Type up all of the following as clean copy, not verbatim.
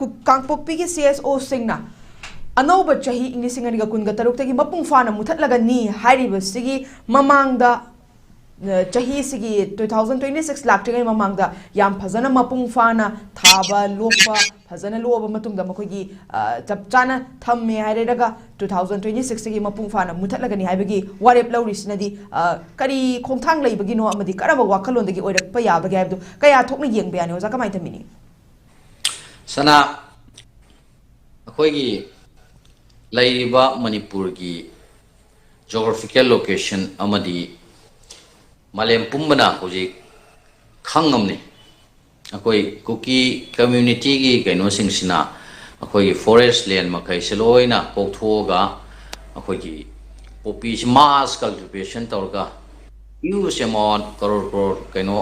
कांगपोक्पी की CSO सिंगना अनौब चाही इंग लिसिंग अनिगा कुनगा तरुक्तगी मपुंग फाना मुथतलगनी हाइरिबसिगी ममांगदा चाही सिगी 2026 लाक्टिगै ममांगदा याम फजना मपुंग फाना थाबा लोपा फजना लोब मतुंगदा मखोगी चपचाना थम्मे हाइरेडगा 2026 सिगी मपुंग फाना मुथतलगनी हाइबगी वारेप लौरिसिनदी करी खोंथांग लैबगिनो अमदी करबा वाखलोंदगी ओइरकपा याबगे हाइबदु कया थोकना येंगबे यानी ओजा कमाय थमिनी सना अखोगी लैरिबा मणिपुर की जोग्राफिकल लोकेशन अमदी मालेम पुंबना होजी खंगमने अखोई कुकी कम्युनिटी की कइनो सिंगसिना अखोई फॉरेस्ट लैंड मखै सेलोइना कोथोगा अखोई पोपी मास कल्टिवेशन तौरगा ह्यूज अमाउंट करोड़ करोड़ कइनो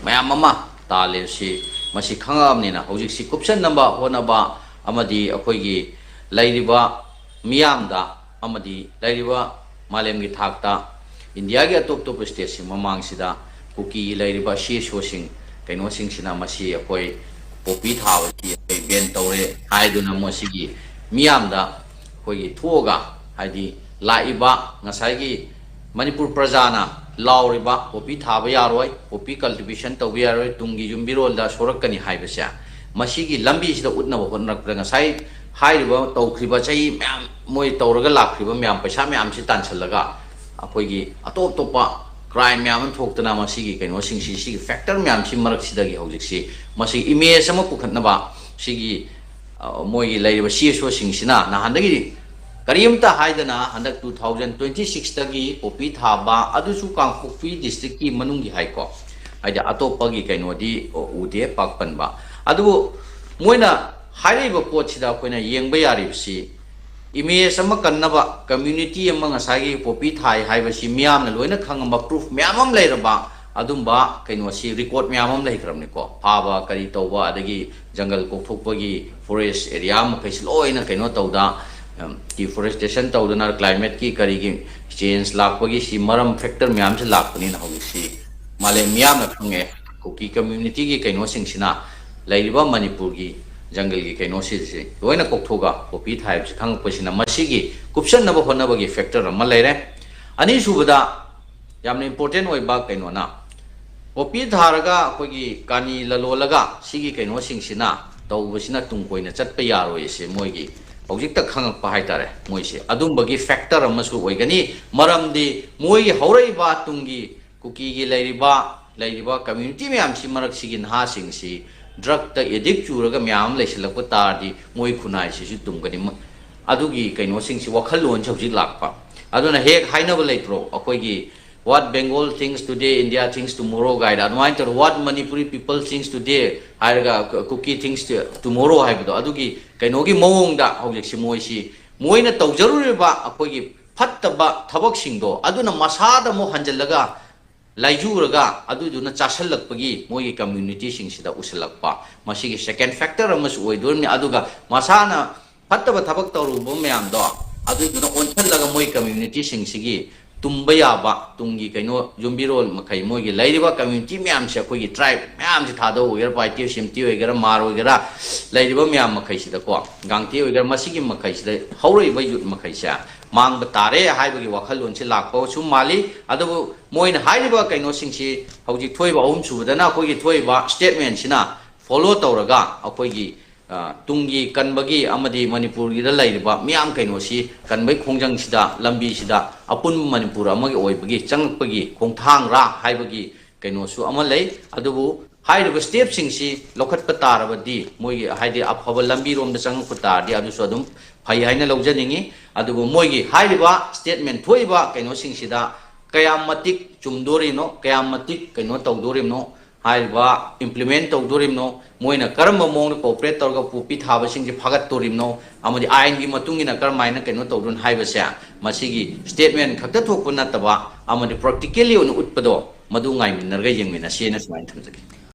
मयाम अमा तालेसी मसी खंगमनेना होजी सि कुपसन नंबा होनबा अमदी अखोई लैरिबा मियामदा अमदी लैरिबा मालेम की थाकता इंडिया के अतोप तोप स्टेट से ममांग सिदा कुकी लैरिबा CSO सिंग कइनो सिंगसिना मसी अखोई पोपी थावती बेन तौरे हाइदुना मोसिगी मियामदा अखोई थोगा हाइदी लाइबा ngसाइगी मणिपुर प्रजाना लाउरिबा पोपी थाबा यारोय पोपी कल्टिवेशन तौबा यारोय तुंगी युम्बिरोलदा सोरकनी हाइबसे मसीगी लंबी सिदा उतनब होनरकदा ngसाइ हाइरिबा तौखरिबा चै म्याम मोय तौरगा लाखरिबा म्याम पैसा म्याम सि तानसलगा अखोगी अतोप तोपा क्राइम म्याम थोक्तना मसीगी कइनो सिंगसी सिगी फैक्टर म्याम सि मरक सिदगी हौजिकसी मसी इमेज अमा पुखतनबा सिगी मोयगी लैरिबा CSO सिंगसिना नाहानदगी करीमता हाइदना हंदक 2026 तगी पोपी थाबा अदुसु कांगपोक्पी डिस्ट्रिक्ट की मनुंगी हाइको हाइदा अतोपगी कइनोदी उदे पाकपनबा अदु मोयना हाइरिबा पोटसिदा कोइना येंगबा यारिबसी इमेज अमा कन्नबा कम्युनिटी अमा ngसागी पोपी थाई हाइबसी मियामना लोइना खंगबा प्रूफ म्यामम लैरबा अदुंबा कइनोसी रिकॉर्ड म्यामम लैखरमनिको फाबा करी तौबा अदगी जंगल कोथोकपगी फॉरेस्ट एरिया मखैस लोइना कइनो तौदा डिफोरेस्टेशन तौदना क्लाइमेट की करी की चेंज लापगी सी मरम फैक्टर म्याम से लापनी ना होगी माले म्याम ना खंगे कुकी कम्युनिटी की कइनो सिंगसिना लैरिबा मणिपुर की जंगल की कइनो से लोइना कोथोगा पोपी थाइब से खंगपसिना मसीगी कुपसननब होनबगी फैक्टर अमा लैरे अनि सुबदा यामना इंपोर्टेंट ओइबा कइनोना पोपी थारगा अखोगी कानी ललोलगा सिगी कइनो सिंगसिना तौबसिना तुंगकोइना चटपा यारोइसे मोइगी हौजिक खंगपा हाइतारे मोइसे अदुंबगी फैक्टर अमसु ओइगनी मरमदी मोइगी हौरैबा तुंगी कुकी की लैरिबा कम्युनिटी म्याम सि मरक सिगी नहा सिंगसी ड्रग त एडिक्ट चुरगा म्याम लैसलक तारदी मोइ खुनाइ सिसु तुंगनी अदुगी कइनो सिंगसी वखल लोन हौजिक लाकपा अदुना हेक हाइनब लैत्रो अखोइगी what Bengal thinks today, India thinks tomorrow guide advance or what Manipuri people thinks today, haiga cookie thinks tomorrow haibdo adugi kainogi mawongda hojiksi moisi moina tawjaruriba akogi phattaba thabak singdo aduna masada mo hanjallaga laijuraga aduduna chasallakpagi moigi community singsida usalakpa masigi second factor amas oidorni aduga masana phattaba thabak tawrubo mayamdo aduduna onthalaga moi community singsigi तुम्बा याबा तुंगी कइनो जुम्बिरोल मखै मोगी लैरिबा community ma'am से अखोगी tribe ma'am से थादो ओइगर पाइटी सिमटी ओइगर मार ओइगर लैरिबा ma'am मखै सिदा को गांगती ओइगर मसिगी मखै सिदा हौरैबा युत मखै से मांग तारे हाइबगी वखल लोन से लाखो सु माली अदबु मोइन हाइरिबा कइनो सिंगसी हौजी थोइबा अहुम सुबदना अखोगी थोइबा स्टेटमेंट सिना फॉलो तौरगा अखोगी तुंगी कनबगी अमदी मणिपुर की लैरिबा मियाम कइनोसी कनबै खोंजंग सिदा लंबी सिदा अपुन मणिपुर अमगी ओइबगी चंगपगी खोंथांग रा हाइबगी कइनोसु अम लै अदुबु हाइरिबा स्टेप सिंगसी लोखतप तारबदी मोइगी हाइदि अफब लंबी रोमदा चंगप तारदि अदुसु अदुम फै हाइना लौजनिंगी अदुबु मोइगी हाइरिबा स्टेटमेंट थोइबा कइनो सिंगसिदा कयाम मतिक चुमदोरिनो कयाम मतिक कइनो तौदोरिनो हाइरिबा इम्प्लीमेंट तौदोरिनो मोइना करम मोंग कोऑपरेट तौरगा पोपी थाबसिंग फागत तोरिमनो अमदि आइन की मतुंगिना करमाइना कइनो तौदुन हाइबसे मसिगी स्टेटमेंट खक्ता थोकप नतबा अमदि प्रैक्टिकली उन उत्पदो मदु ngai मिनरगा यंगमिना सेना सुमाइन थमजगे